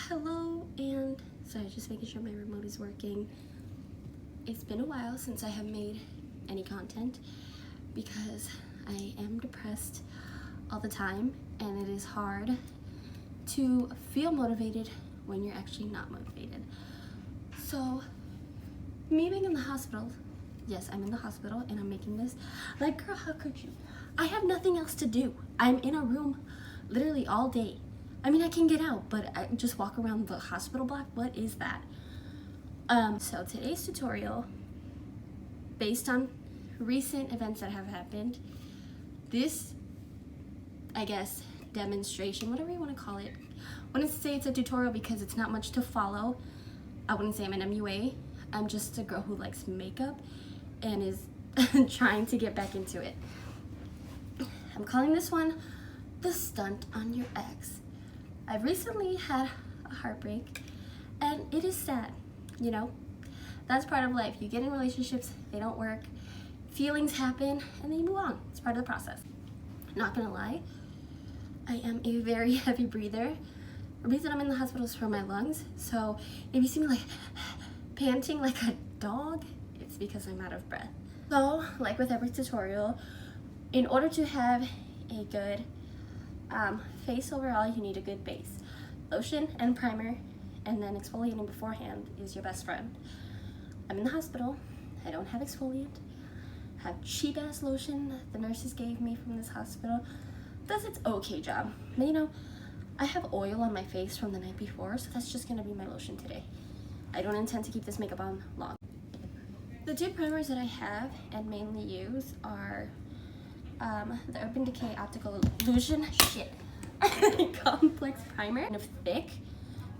Hello, and sorry, just making sure my remote is working. It's been a while since I have made any content because I am depressed all the time, and it is hard to feel motivated when you're actually not motivated. So, me being in the hospital, yes, I'm in the hospital and I'm making this. Like, girl, how could you? I have nothing else to do. I'm in a room literally all day. I mean, I can get out, but I just walk around the hospital block. What is that? So today's tutorial, based on recent events that have happened, this, I guess, demonstration, whatever you want to call it. I wouldn't say it's a tutorial because it's not much to follow. I wouldn't say I'm an MUA. I'm just a girl who likes makeup and is trying to get back into it. I'm calling this one the stunt on your ex. I've recently had a heartbreak, and it is sad, you know? That's part of life. You get in relationships, they don't work, feelings happen, and then you move on. It's part of the process. Not gonna lie, I am a very heavy breather. The reason I'm in the hospital is for my lungs, so if you see me like panting like a dog, it's because I'm out of breath. So, like with every tutorial, in order to have a good face overall, you need a good base. Lotion and primer, and then exfoliating beforehand is your best friend. I'm in the hospital. I don't have exfoliant. I have cheap ass lotion that the nurses gave me from this hospital. Does its okay job. But you know, I have oil on my face from the night before, so that's just gonna be my lotion today. I don't intend to keep this makeup on long. The two primers that I have and mainly use are the Urban Decay Optical Illusion Complex Primer, kind of thick,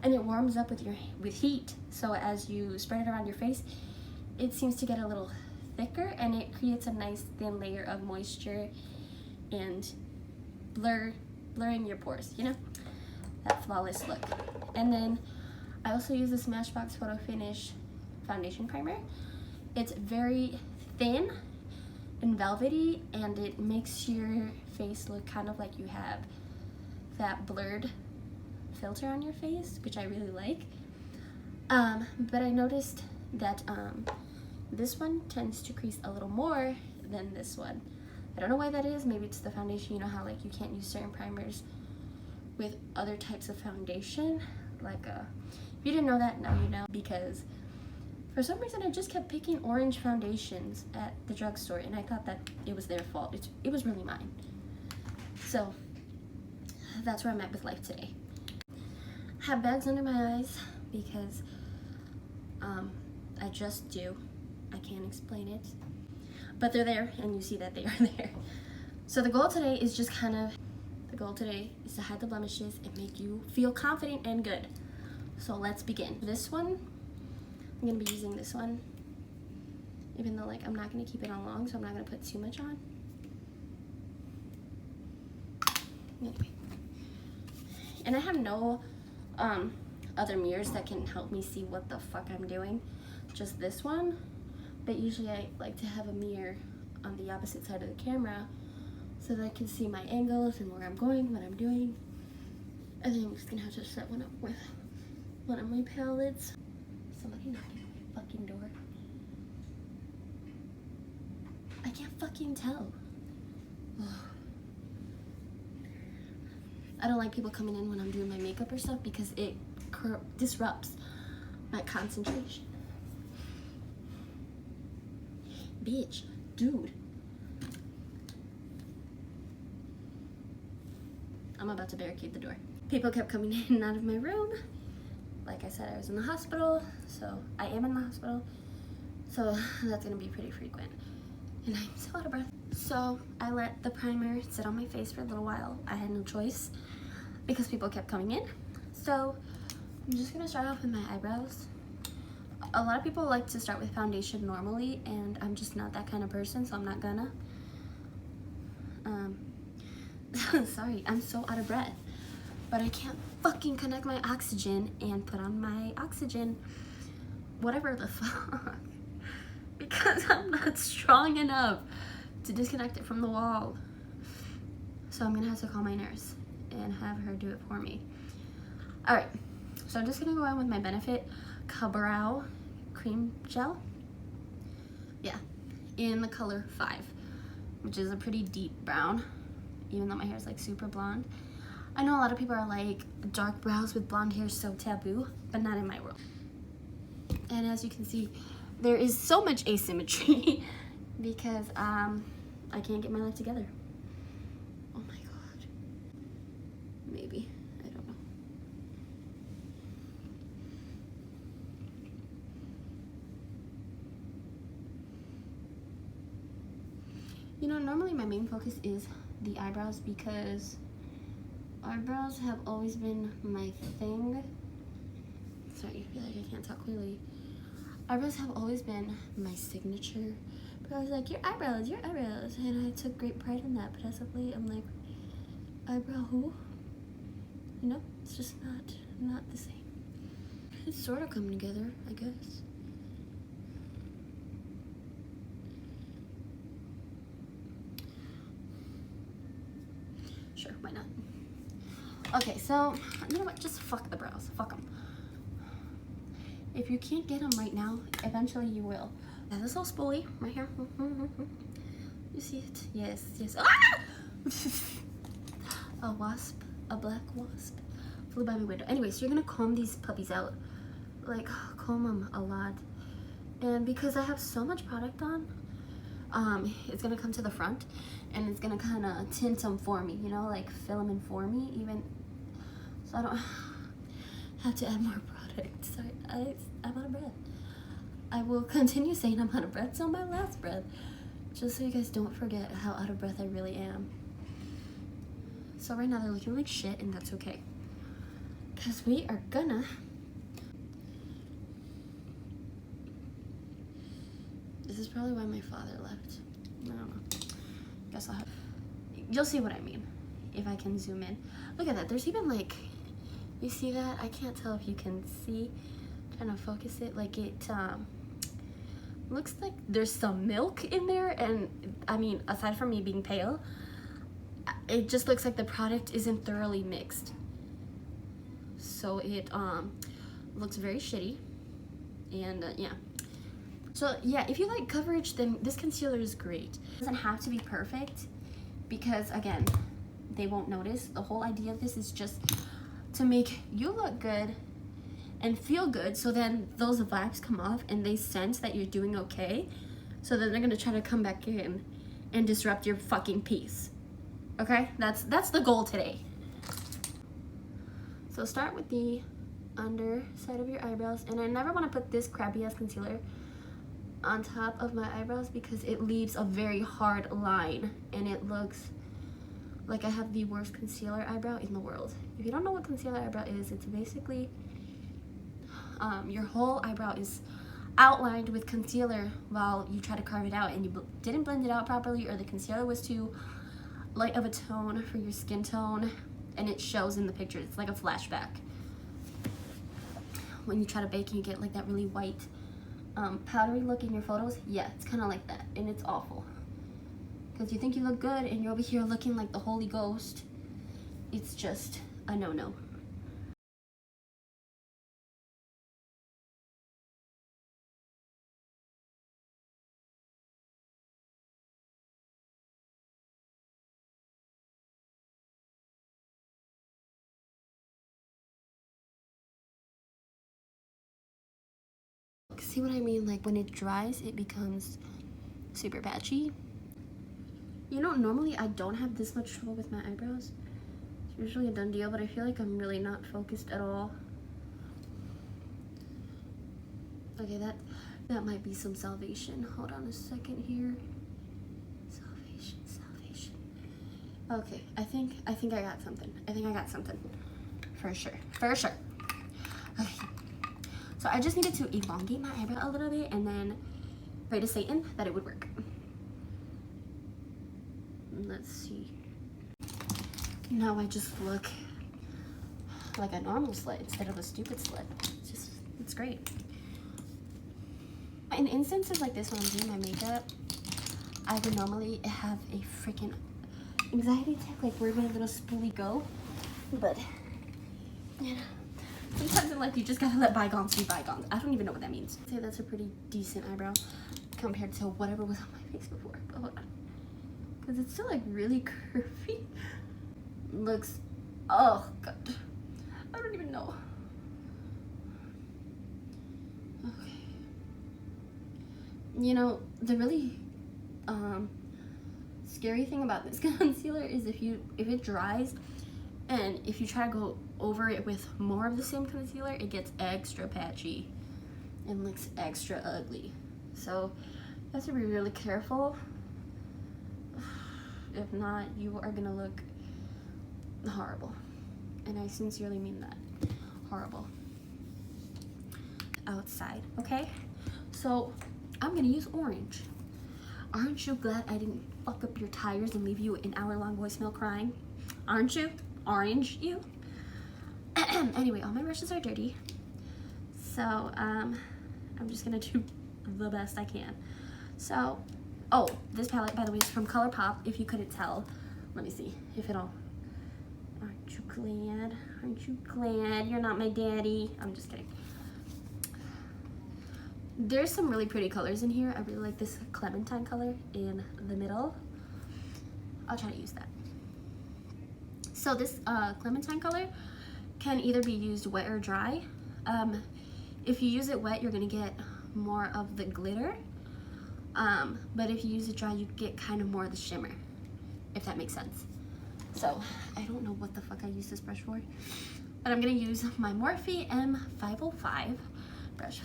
and it warms up with heat. So as you spread it around your face, it seems to get a little thicker, and it creates a nice thin layer of moisture and blurring your pores. You know, that flawless look. And then I also use the Smashbox Photo Finish Foundation Primer. It's very thin and velvety, and it makes your face look kind of like you have that blurred filter on your face, which I really like. But I noticed that this one tends to crease a little more than this one. I don't know why that is. Maybe it's the foundation. You know how like you can't use certain primers with other types of foundation. Like if you didn't know that, now you know, because for some reason, I just kept picking orange foundations at the drugstore, and I thought that it was their fault. It was really mine. So, that's where I'm at with life today. I have bags under my eyes because I just do. I can't explain it. But they're there, and you see that they are there. So the goal today is just to hide the blemishes and make you feel confident and good. So let's begin. This one, I'm gonna be using this one, even though like I'm not gonna keep it on long, so I'm not gonna put too much on. Anyway. And I have no other mirrors that can help me see what the fuck I'm doing, just this one. But usually I like to have a mirror on the opposite side of the camera so that I can see my angles and where I'm going, what I'm doing. And then I'm just gonna have to set one up with one of my palettes. Somebody knocking on my fucking door. I can't fucking tell. Ugh. I don't like people coming in when I'm doing my makeup or stuff because it disrupts my concentration. Bitch, dude. I'm about to barricade the door. People kept coming in and out of my room. Like I said, I was in the hospital, so I am in the hospital, so that's gonna be pretty frequent. And I'm so out of breath. So I let the primer sit on my face for a little while. I had no choice because people kept coming in. So I'm just gonna start off with my eyebrows. A lot of people like to start with foundation normally, and I'm just not that kind of person, so I'm not gonna. Sorry, I'm so out of breath. But I can't fucking connect my oxygen and put on my oxygen, whatever the fuck, because I'm not strong enough to disconnect it from the wall. So I'm gonna have to call my nurse and have her do it for me. All right, So I'm just gonna go in with my Benefit Kabrow cream gel. Yeah, in the color 5, which is a pretty deep brown, even though my hair is like super blonde. I know a lot of people are like, dark brows with blonde hair is so taboo, but not in my world. And as you can see, there is so much asymmetry because I can't get my life together. Oh my god. Maybe. I don't know. You know, normally my main focus is the eyebrows because eyebrows have always been my thing. Sorry, I feel like I can't talk clearly. Eyebrows have always been my signature. But I was like, your eyebrows, and I took great pride in that. But as of late, I'm like, eyebrow who? You know, it's just not the same. It's sort of coming together, I guess. Sure, why not? Okay, so, you know what? Just fuck the brows. Fuck them. If you can't get them right now, eventually you will. Now, this little spoolie right here. You see it? Yes, yes. Ah! A wasp, a black wasp, flew by my window. Anyway, so you're gonna comb these puppies out. Like, comb them a lot. And because I have so much product on, it's gonna come to the front and it's gonna kind of tint them for me, you know, like fill them in for me, even so I don't have to add more product. Sorry, I'm out of breath. I will continue saying I'm out of breath till my last breath, just so you guys don't forget how out of breath I really am. So right now they're looking like shit, and that's okay, because we are gonna this is probably why my father left. I don't know. Guess I'll have... You'll see what I mean if I can zoom in. Look at that. There's even like... You see that? I can't tell if you can see. I'm trying to focus it. Like it looks like there's some milk in there. And I mean, aside from me being pale, it just looks like the product isn't thoroughly mixed. So it looks very shitty. And yeah. So yeah, if you like coverage, then this concealer is great. It doesn't have to be perfect because, again, they won't notice. The whole idea of this is just to make you look good and feel good, so then those vibes come off and they sense that you're doing okay, so then they're gonna try to come back in and disrupt your fucking peace. Okay? That's the goal today. So start with the underside of your eyebrows, and I never want to put this crappy ass concealer on top of my eyebrows because it leaves a very hard line and it looks like I have the worst concealer eyebrow in the world. If you don't know what concealer eyebrow is, it's basically your whole eyebrow is outlined with concealer while you try to carve it out and you didn't blend it out properly, or the concealer was too light of a tone for your skin tone, and it shows in the picture. It's like a flashback. When you try to bake and you get like that really white powdery look in your photos, yeah, it's kind of like that, and it's awful because you think you look good and you're over here looking like the Holy Ghost. It's just a no-no. See what I mean? Like when it dries, it becomes super patchy. You know, normally I don't have this much trouble with my eyebrows. It's usually a done deal, but I feel like I'm really not focused at all. Okay, that might be some salvation. Hold on a second here. Salvation. Okay, I think I got something. I think I got something. For sure. Okay. So I just needed to elongate my eyebrow a little bit and then pray to Satan that it would work. Let's see. Now I just look like a normal slut instead of a stupid slut. It's great. In instances like this, when I'm doing my makeup, I would normally have a freaking anxiety attack, like where would a little spoolie go? But, you know, sometimes in life like you just gotta let bygones be bygones. I don't even know what that means. I'd say that's a pretty decent eyebrow compared to whatever was on my face before. But hold on. Because it's still like really curvy. Looks, oh god. I don't even know. Okay. You know, the really scary thing about this concealer is if it dries and if you try to go over it with more of the same concealer, it gets extra patchy and looks extra ugly. So you have to be really careful. If not, you are gonna look horrible. And I sincerely mean that. Horrible. Outside, okay? So I'm gonna use orange. Aren't you glad I didn't fuck up your tires and leave you an hour-long voicemail crying? Aren't you? Orange you? Anyway, all my brushes are dirty. So, I'm just gonna do the best I can. So, oh, this palette, by the way, is from ColourPop, if you couldn't tell. Let me see if it'll... Aren't you glad? Aren't you glad you're not my daddy? I'm just kidding. There's some really pretty colors in here. I really like this clementine color in the middle. I'll try to use that. So this clementine color can either be used wet or dry. If you use it wet, you're gonna get more of the glitter. But if you use it dry, you get kind of more of the shimmer, if that makes sense. So I don't know what the fuck I use this brush for, but I'm gonna use my Morphe M505 brush.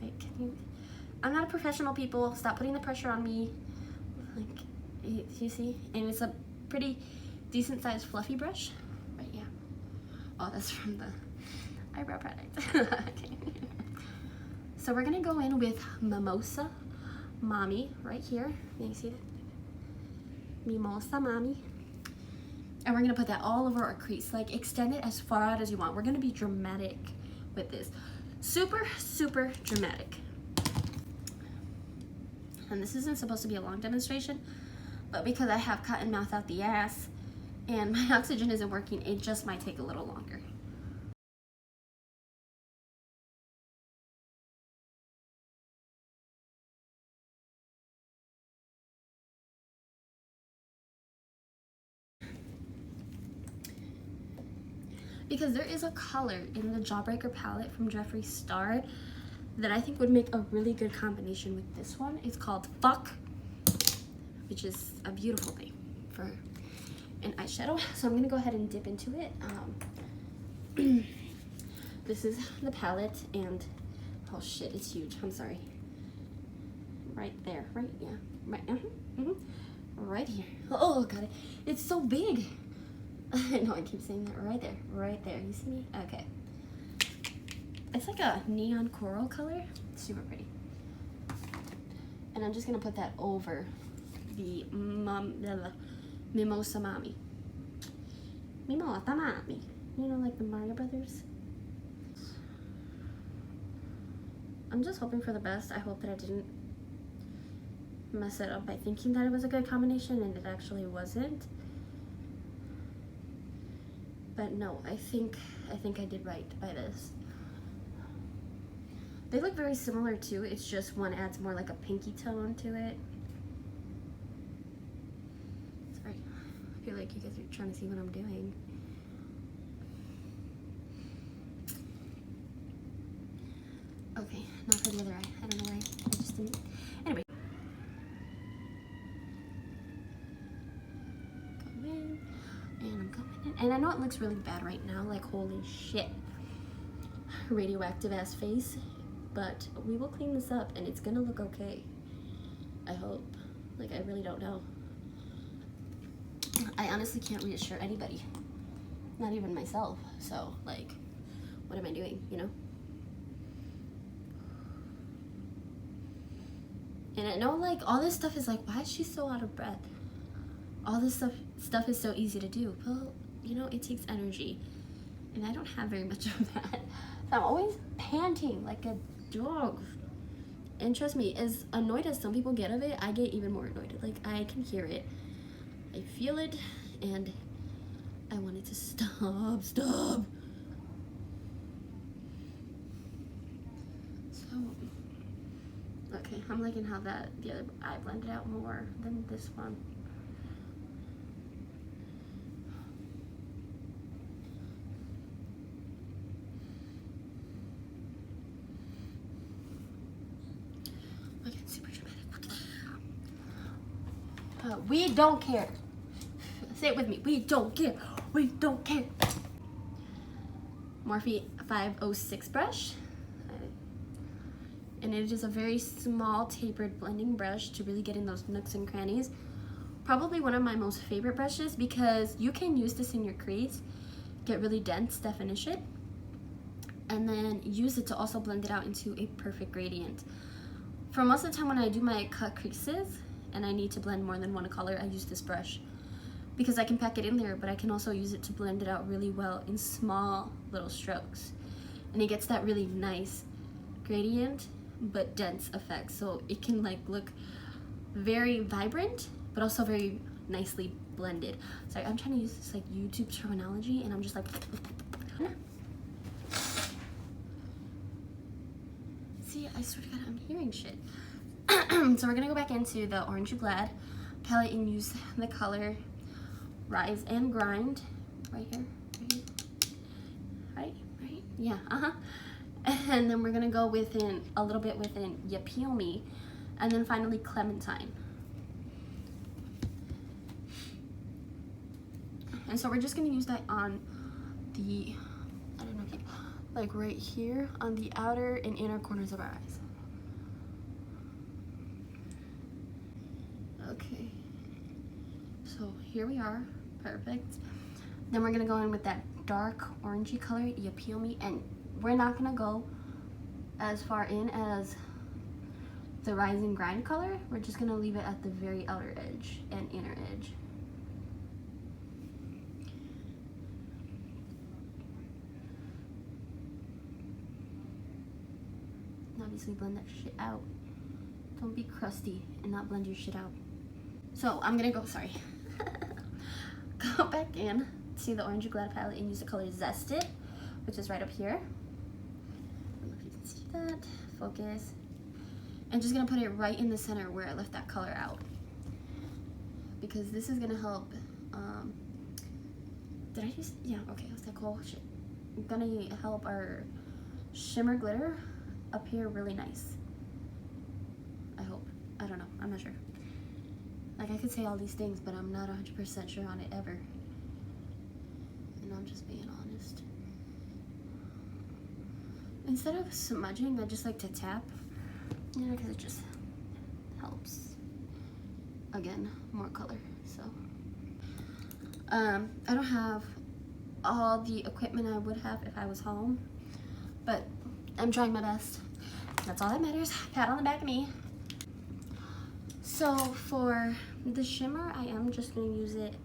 Wait, I'm not a professional, people. Stop putting the pressure on me. Like, you see? And it's a pretty decent sized fluffy brush. Right, yeah. Oh, that's from the eyebrow product. Okay. So we're gonna go in with Mimosa Mommy right here. Can you see that? Mimosa Mommy. And we're gonna put that all over our crease. Like, extend it as far out as you want. We're gonna be dramatic with this. Super, super dramatic. And this isn't supposed to be a long demonstration, but because I have cotton mouth out the ass and my oxygen isn't working, it just might take a little longer. Because there is a color in the Jawbreaker palette from Jefree Star that I think would make a really good combination with this one. It's called Fuck, which is a beautiful thing for an eyeshadow. So I'm gonna go ahead and dip into it. This is the palette, and oh shit, it's huge. I'm sorry. Right there, right? Yeah, right. Right here. Oh god, it's so big. I know I keep saying that. Right there, right there. You see me? Okay. It's like a neon coral color. Super pretty. And I'm just gonna put that over the Mimosa Mommy. Mimosa Mommy. You know, like the Mario Brothers. I'm just hoping for the best. I hope that I didn't mess it up by thinking that it was a good combination and it actually wasn't. But no, I think I did right by this. They look very similar too. It's just one adds more like a pinky tone to it. Sorry, I feel like you guys are trying to see what I'm doing. Okay, now for the other eye. I don't know why I just didn't. Anyway. Go in, and I'm going in. And I know it looks really bad right now, like holy shit. Radioactive ass face. But we will clean this up and it's gonna look okay. I hope. Like, I really don't know. I honestly can't reassure anybody. Not even myself. So, like, what am I doing, you know? And I know, like, all this stuff is like, why is she so out of breath? All this stuff is so easy to do. Well, you know, it takes energy. And I don't have very much of that. So I'm always panting like a dog. And trust me, as annoyed as some people get of it, I get even more annoyed. Like, I can hear it. I feel it. And I want it to stop. So, okay, I'm liking how the other eye blended out more than this one. Okay, super dramatic. We don't care. Say it with me. We don't care. We don't care. Morphe 506 brush. And it is a very small tapered blending brush to really get in those nooks and crannies. Probably one of my most favorite brushes because you can use this in your crease, get really dense definition, and then use it to also blend it out into a perfect gradient. For most of the time when I do my cut creases and I need to blend more than one color, I use this brush because I can pack it in there, but I can also use it to blend it out really well in small little strokes. And it gets that really nice gradient but dense effect, so it can like look very vibrant but also very nicely blended. Sorry, I'm trying to use this like YouTube terminology and I'm just like see, I swear to God, I'm hearing shit. So we're gonna go back into the Orange You Glad palette and use the color Rise and Grind right here, right, yeah, and then we're gonna go within a little bit within You Peel Me, and then finally Clementine. And so we're just gonna use that on the, I don't know, like right here on the outer and inner corners of our eyes. Okay, so here we are, perfect. Then we're gonna go in with that dark orangey color, You Peel Me, and we're not gonna go as far in as the Rise and Grind color. We're just gonna leave it at the very outer edge and inner edge. And obviously blend that shit out. Don't be crusty and not blend your shit out. So I'm gonna go, sorry. Go back in to the Orange You Glad palette and use the color Zested, which is right up here. I don't know if you can see that. Focus. And just gonna put it right in the center where I left that color out, because this is gonna help. Did I use? Yeah. Okay. What's that called? Shit. Gonna help our shimmer glitter appear really nice. I hope. I don't know. I'm not sure. Like, I could say all these things, but I'm not 100% sure on it ever. And I'm just being honest. Instead of smudging, I just like to tap, you know, because it just helps. Again, more color, so. I don't have all the equipment I would have if I was home, but I'm trying my best. That's all that matters. Pat on the back of me. So for the shimmer, I am just going to use it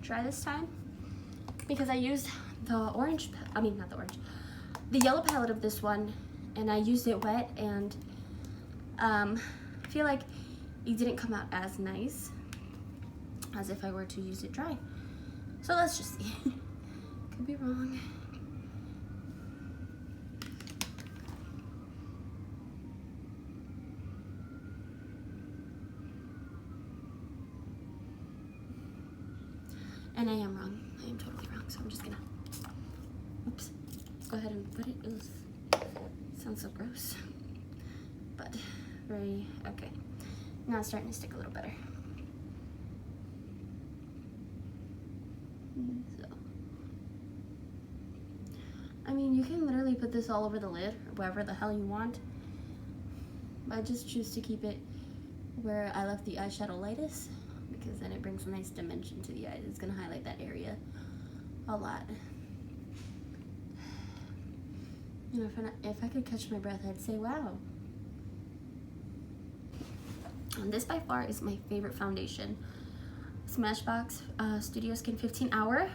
dry this time, because I used the orange, the yellow palette of this one, and I used it wet, and I feel like it didn't come out as nice as if I were to use it dry. So let's just see. Could be wrong. And I am wrong. I am totally wrong. So I'm just gonna, oops, go ahead and put it. Ugh. Sounds so gross. But very, okay. Now it's starting to stick a little better. So, I mean, you can literally put this all over the lid, or wherever the hell you want. But I just choose to keep it where I left the eyeshadow lightest, because then it brings a nice dimension to the eyes. It's gonna highlight that area a lot. You know, if I could catch my breath, I'd say wow. And this by far is my favorite foundation. Smashbox Studio Skin 15 Hour.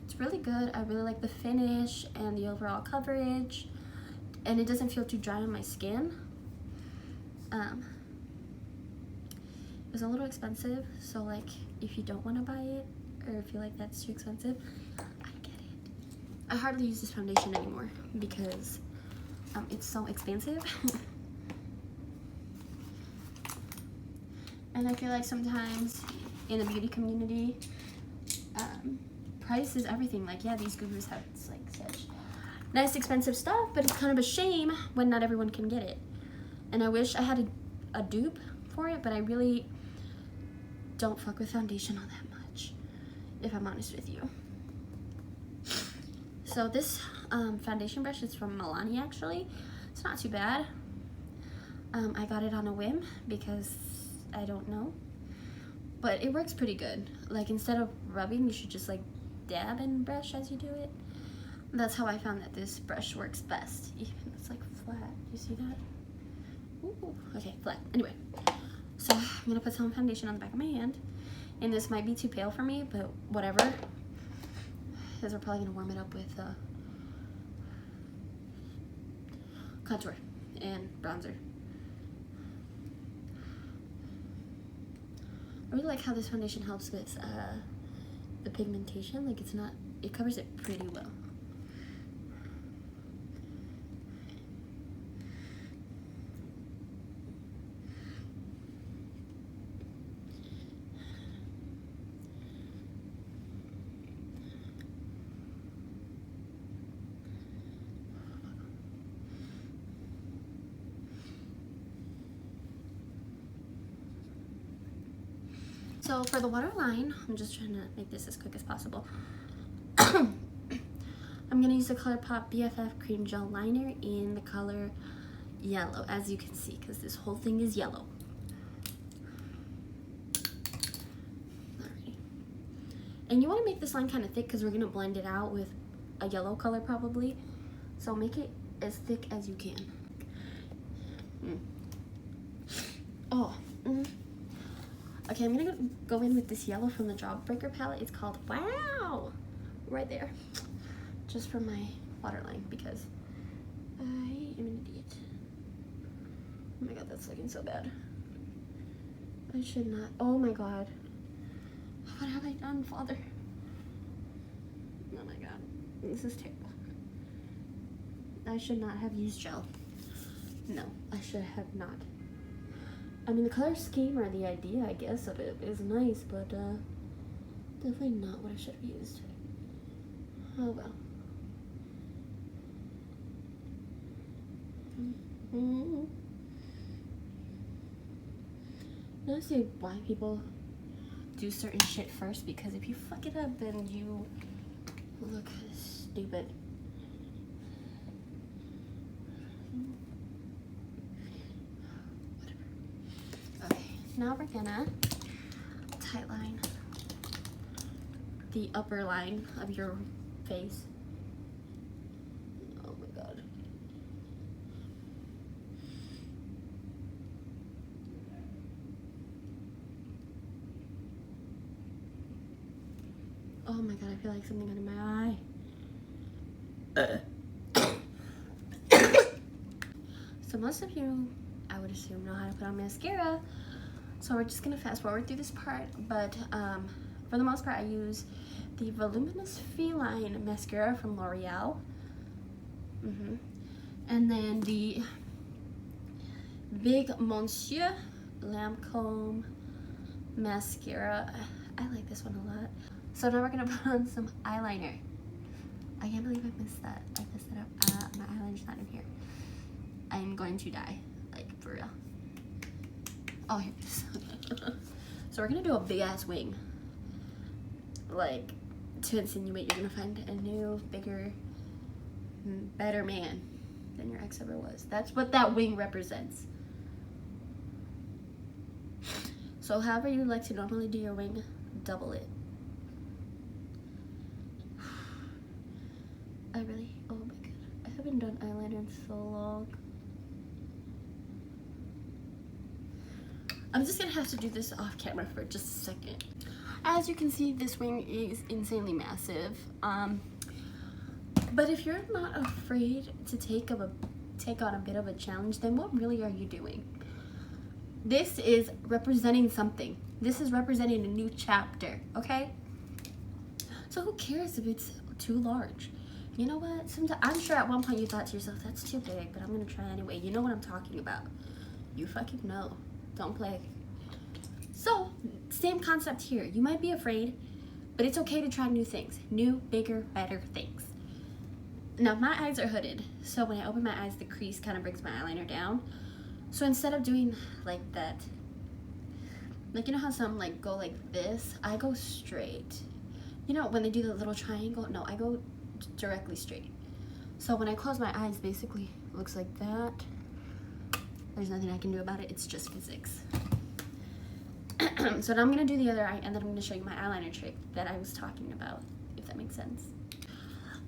It's really good. I really like the finish and the overall coverage, and it doesn't feel too dry on my skin. It's a little expensive, so like if you don't want to buy it or feel like that's too expensive, I get it. I hardly use this foundation anymore because it's so expensive. And I feel like sometimes in the beauty community, price is everything. Like, yeah, these gurus have like such nice expensive stuff, but it's kind of a shame when not everyone can get it. And I wish I had a dupe for it, but I really don't fuck with foundation all that much, if I'm honest with you. So this foundation brush is from Milani, actually. It's not too bad. I got it on a whim because I don't know, but it works pretty good. Like, instead of rubbing, you should just like dab and brush as you do it. That's how I found that this brush works best. Even it's like flat. You see that? Ooh, okay, flat. Anyway, so I'm gonna put some foundation on the back of my hand, and this might be too pale for me, but whatever, because we're probably gonna warm it up with contour and bronzer. I really like how this foundation helps with the pigmentation. Like, it's not, it covers it pretty well. So for the waterline, I'm just trying to make this as quick as possible. I'm gonna use the ColourPop BFF Cream Gel Liner in the color yellow, as you can see, because this whole thing is yellow. Alrighty. And you want to make this line kind of thick because we're gonna blend it out with a yellow color probably. So make it as thick as you can. Okay, I'm gonna go in with this yellow from the Jawbreaker palette. It's called Wow! Right there. Just for my waterline because I am an idiot. Oh my god, that's looking so bad. I should not. Oh my god. What have I done, Father? Oh my god. This is terrible. I should not have used gel. No, I should have not. I mean, the color scheme or the idea, I guess, of it is nice, but definitely not what I should have used. Oh well. Now I see why people do certain shit first, because if you fuck it up, then you look stupid. Now we're gonna tightline the upper line of your face. Oh my god. Oh my god, I feel like something got in my eye. So most of you, I would assume, know how to put on mascara. So we're just gonna fast forward through this part, but for the most part I use the Voluminous Feline mascara from L'Oreal. And then the Big Monsieur Lancome mascara. I like this one a lot. So now we're gonna put on some eyeliner. I can't believe I missed that. I messed it up. My eyeliner's not in here. I'm going to die, like for real. Oh, here it is. So we're gonna do a big ass wing, like to insinuate you're gonna find a new, bigger, better man than your ex ever was. That's what that wing represents. So however you like to normally do your wing, double it. I really, oh my god, I haven't done eyeliner in so long. I'm just gonna have to do this off camera for just a second. As you can see, this wing is insanely massive. But if you're not afraid to take on a bit of a challenge, then what really are you doing? This is representing something. This is representing a new chapter, okay? So who cares if it's too large? You know what? Sometimes, I'm sure at one point you thought to yourself, that's too big, but I'm gonna try anyway. You know what I'm talking about. You fucking know. Don't play. So, same concept here. You might be afraid, but it's okay to try new things. New, bigger, better things. Now, my eyes are hooded, so when I open my eyes, the crease kind of brings my eyeliner down. So instead of doing like that, like you know how some like go like this, I go straight. You know when they do the little triangle? No, I go directly straight. So when I close my eyes, basically it looks like that. There's nothing I can do about it. It's just physics. So now I'm gonna do the other eye, and then I'm gonna show you my eyeliner trick that I was talking about, if that makes sense.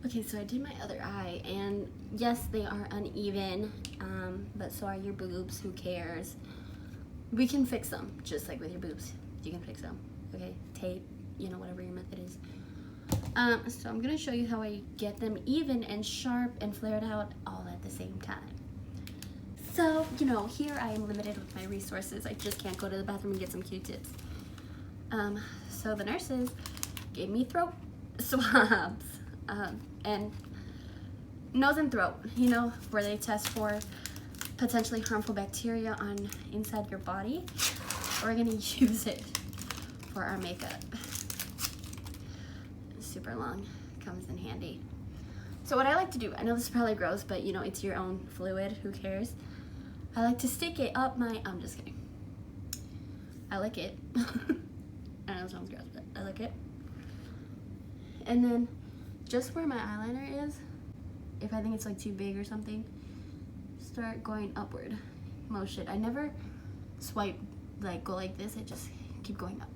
Okay, so I did my other eye, and yes, they are uneven, but so are your boobs. Who cares? We can fix them, just like with your boobs. You can fix them, okay? Tape, you know, whatever your method is. So I'm gonna show you how I get them even and sharp and flared out all at the same time. So, you know, here I am limited with my resources. I just can't go to the bathroom and get some Q-tips. So the nurses gave me throat swabs, and nose and throat, you know, where they test for potentially harmful bacteria on inside your body. We're gonna use it for our makeup. It's super long, comes in handy. So what I like to do, I know this is probably gross, but you know, it's your own fluid, who cares? I like to stick it up my, I'm just kidding. I lick it. I know it sounds gross, but I lick it. And then just where my eyeliner is, if I think it's like too big or something, start going upward motion. I never swipe, like go like this, I just keep going up.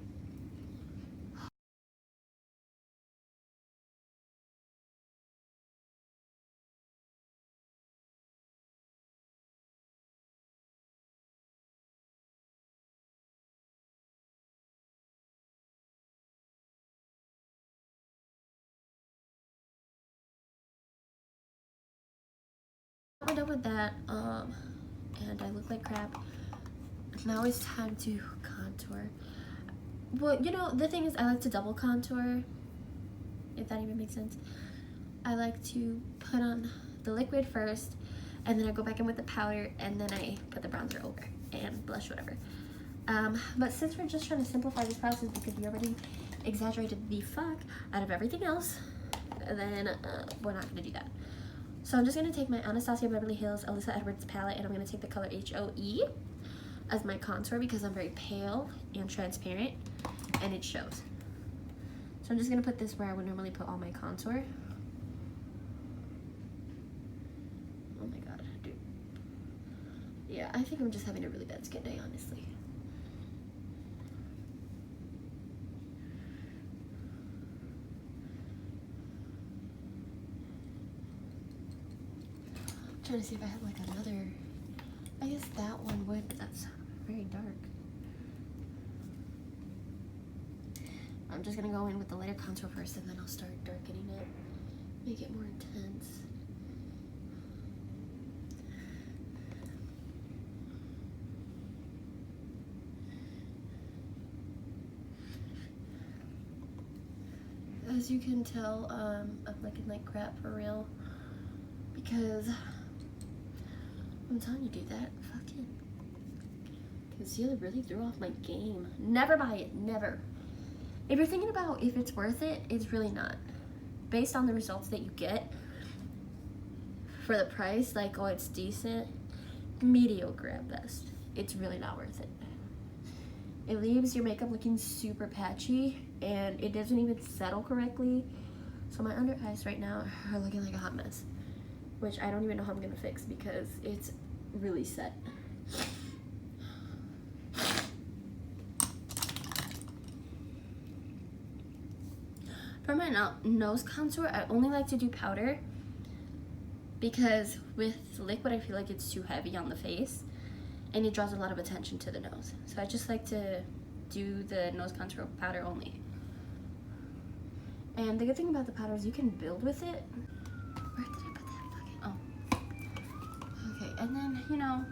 We're done with that, and I look like crap. Now it's time to contour. Well, you know, the thing is I like to double contour, if that even makes sense. I like to put on the liquid first, and then I go back in with the powder, and then I put the bronzer over and blush, whatever. But since we're just trying to simplify this process because we already exaggerated the fuck out of everything else, then we're not gonna do that. So I'm just gonna take my Anastasia Beverly Hills Alyssa Edwards palette, and I'm gonna take the color HOE as my contour because I'm very pale and transparent, and it shows. So I'm just gonna put this where I would normally put all my contour. Oh my god, dude. Yeah, I think I'm just having a really bad skin day, honestly. I'm trying to see if I have like another, I guess that one would, but that's very dark. I'm just gonna go in with the lighter contour first, and then I'll start darkening it, make it more intense. As you can tell, I'm looking like crap for real, because I'm telling you, dude, that fucking concealer really threw off my game. Never buy it, never. If you're thinking about if it's worth it, it's really not. Based on the results that you get for the price, like, oh, it's decent, mediocre at best. It's really not worth it. It leaves your makeup looking super patchy, and it doesn't even settle correctly. So my under eyes right now are looking like a hot mess, which I don't even know how I'm gonna fix because it's really set. For my nose contour, I only like to do powder because with liquid, I feel like it's too heavy on the face and it draws a lot of attention to the nose. So I just like to do the nose contour powder only. And the good thing about the powder is you can build with it. Where did I put that fucking, oh. Okay, and then, you know,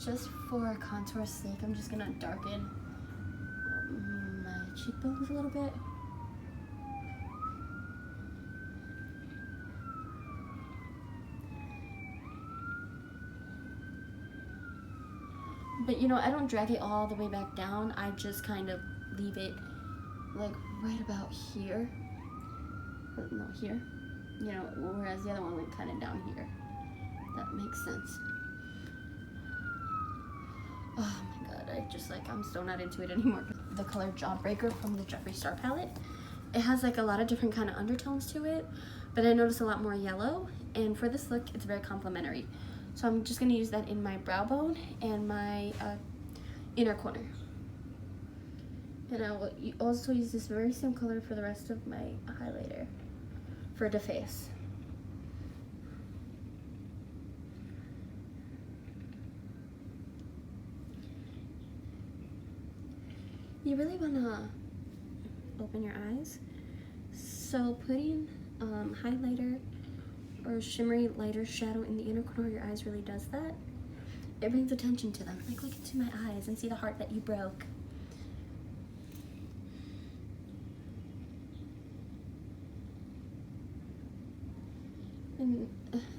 just for contour's sake, I'm just gonna darken my cheekbones a little bit. But you know, I don't drag it all the way back down. I just kind of leave it like right about here. No, here. You know, whereas the other one went kind of down here. That makes sense. Oh my god, I'm so not into it anymore. The color Jawbreaker from the Jefree Star palette. It has like a lot of different kind of undertones to it, but I notice a lot more yellow, and for this look, it's very complimentary. So I'm just gonna use that in my brow bone and my inner corner. And I will also use this very same color for the rest of my highlighter for the face. You really wanna open your eyes. So putting highlighter or shimmery lighter shadow in the inner corner of your eyes really does that. It brings attention to them. Like, look into my eyes and see the heart that you broke. And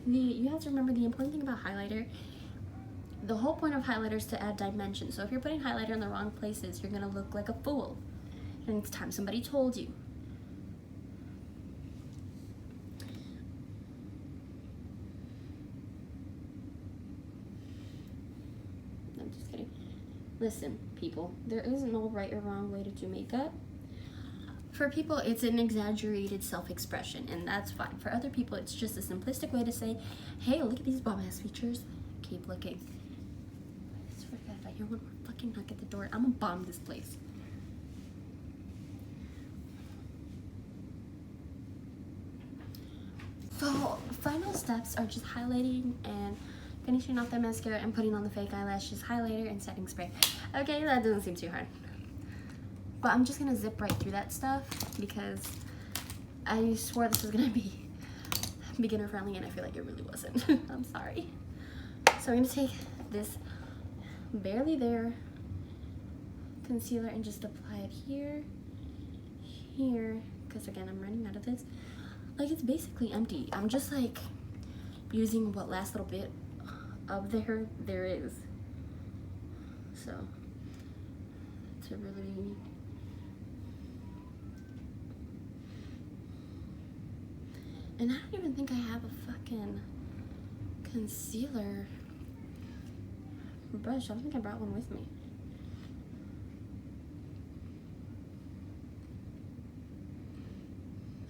you have to remember the important thing about highlighter. The whole point of highlighter is to add dimension. So if you're putting highlighter in the wrong places, you're gonna look like a fool. And it's time somebody told you. I'm just kidding. Listen, people, there is no right or wrong way to do makeup. For people, it's an exaggerated self-expression, and that's fine. For other people, it's just a simplistic way to say, hey, look at these bomb-ass features. Keep looking. I swear to God, if I hear one more fucking knock at the door, I'm gonna bomb this place. So, final steps are just highlighting and finishing off the mascara and putting on the fake eyelashes, highlighter, and setting spray. Okay, that doesn't seem too hard. But I'm just gonna zip right through that stuff because I swore this was gonna be beginner friendly and I feel like it really wasn't. I'm sorry. So I'm gonna take this barely there concealer and just apply it here, because again, I'm running out of this. Like, it's basically empty. I'm just like using what last little bit of there is. So to really and I don't even think I have a fucking concealer brush. I don't think I brought one with me.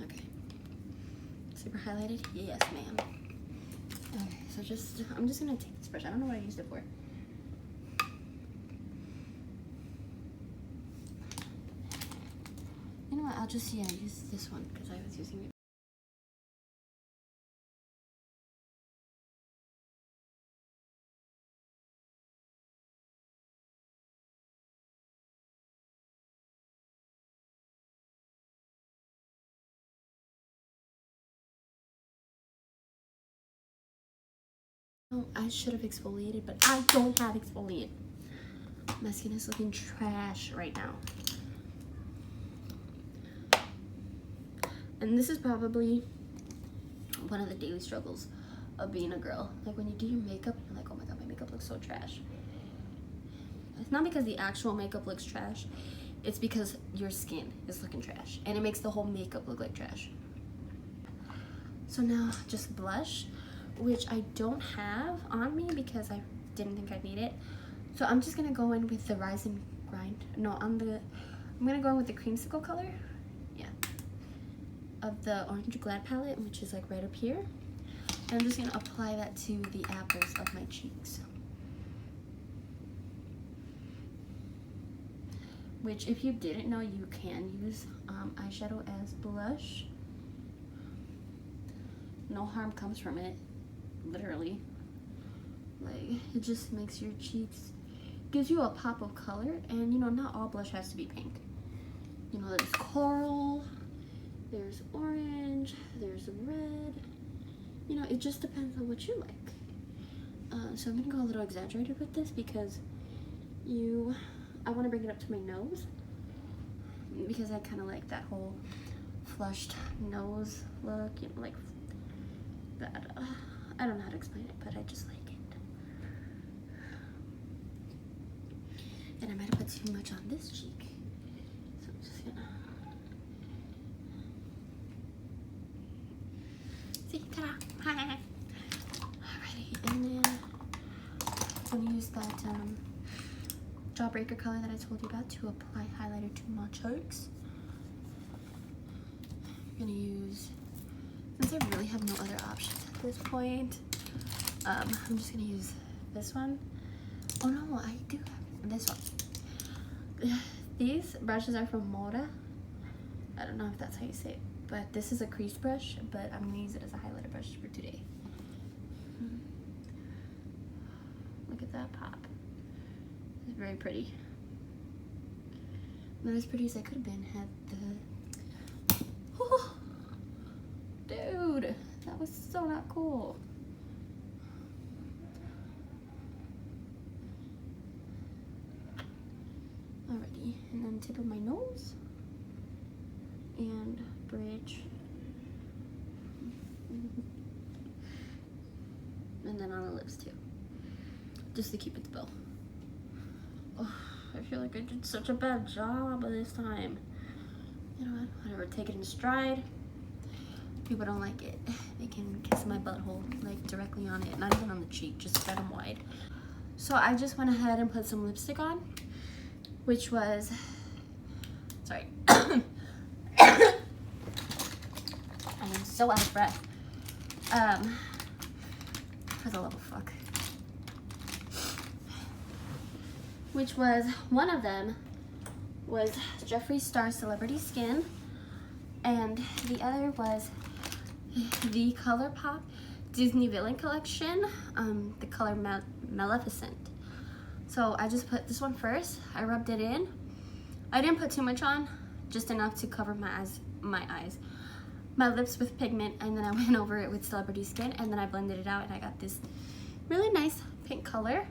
Okay. Super highlighted? Yes, ma'am. Okay, so I'm just gonna take this brush. I don't know what I used it for. You know what? I'll just use this one because I was using it. Oh, I should have exfoliated, but I don't have exfoliant. My skin is looking trash right now. And this is probably one of the daily struggles of being a girl. Like, when you do your makeup, you're like, oh my god, my makeup looks so trash. It's not because the actual makeup looks trash. It's because your skin is looking trash. And it makes the whole makeup look like trash. So now, just blush, which I don't have on me because I didn't think I'd need it. So I'm just gonna go in with the Rise and Grind. No, I'm gonna go in with the creamsicle color. Yeah. Of the Orange Glad palette, which is like right up here. And I'm just gonna apply that to the apples of my cheeks. Which, if you didn't know, you can use eyeshadow as blush. No harm comes from it. Literally, like, it just makes your cheeks, gives you a pop of color. And you know, not all blush has to be pink. You know, there's coral, there's orange, there's red. You know, it just depends on what you like. So I'm gonna go a little exaggerated with this because I want to bring it up to my nose because I kind of like that whole flushed nose look, you know, like that. I don't know how to explain it, but I just like it. And I might have put too much on this cheek. So I'm just gonna... See, ta-da! Alrighty, and then I'm gonna use that jawbreaker color that I told you about to apply highlighter to my cheeks. I'm gonna use, since I really have no other options at this point, I'm just gonna use this one. Oh no, I do have this one. These brushes are from Moda. I don't know if that's how you say it, but this is a crease brush, but I'm gonna use it as a highlighter brush for today. Look at that pop. It's very pretty. Not as pretty as I could have been had the... Oh, dude, that was so not cool. Alrighty, and then tip of my nose and bridge. And then on the lips too. Just to keep it bow. Oh, I feel like I did such a bad job this time. You know what? Whatever, take it in stride. People don't like it, they can kiss my butthole like directly on it, not even on the cheek, just spread them wide. So I just went ahead and put some lipstick on, which was, sorry. I am so out of breath. For the love of fuck. Which was, one of them was Jefree Star Celebrity Skin, and the other was the ColourPop Disney Villain Collection, the color Maleficent. So I just put this one first. I rubbed it in. I didn't put too much on, just enough to cover my lips with pigment, and then I went over it with Celebrity Skin, and then I blended it out, and I got this really nice pink color,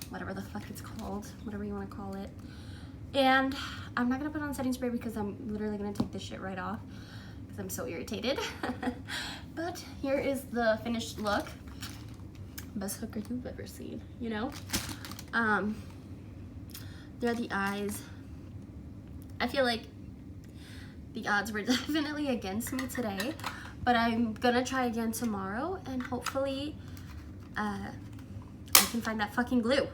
whatever the fuck it's called, whatever you want to call it. And I'm not gonna put on setting spray because I'm literally gonna take this shit right off because I'm so irritated. But here is the finished look. Best hooker you've ever seen, you know? There are the eyes. I feel like the odds were definitely against me today, but I'm gonna try again tomorrow, and hopefully I can find that fucking glue.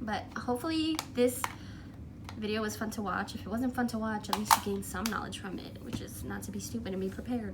But hopefully this video was fun to watch. If it wasn't fun to watch, at least you gained some knowledge from it, which is not to be stupid and be prepared.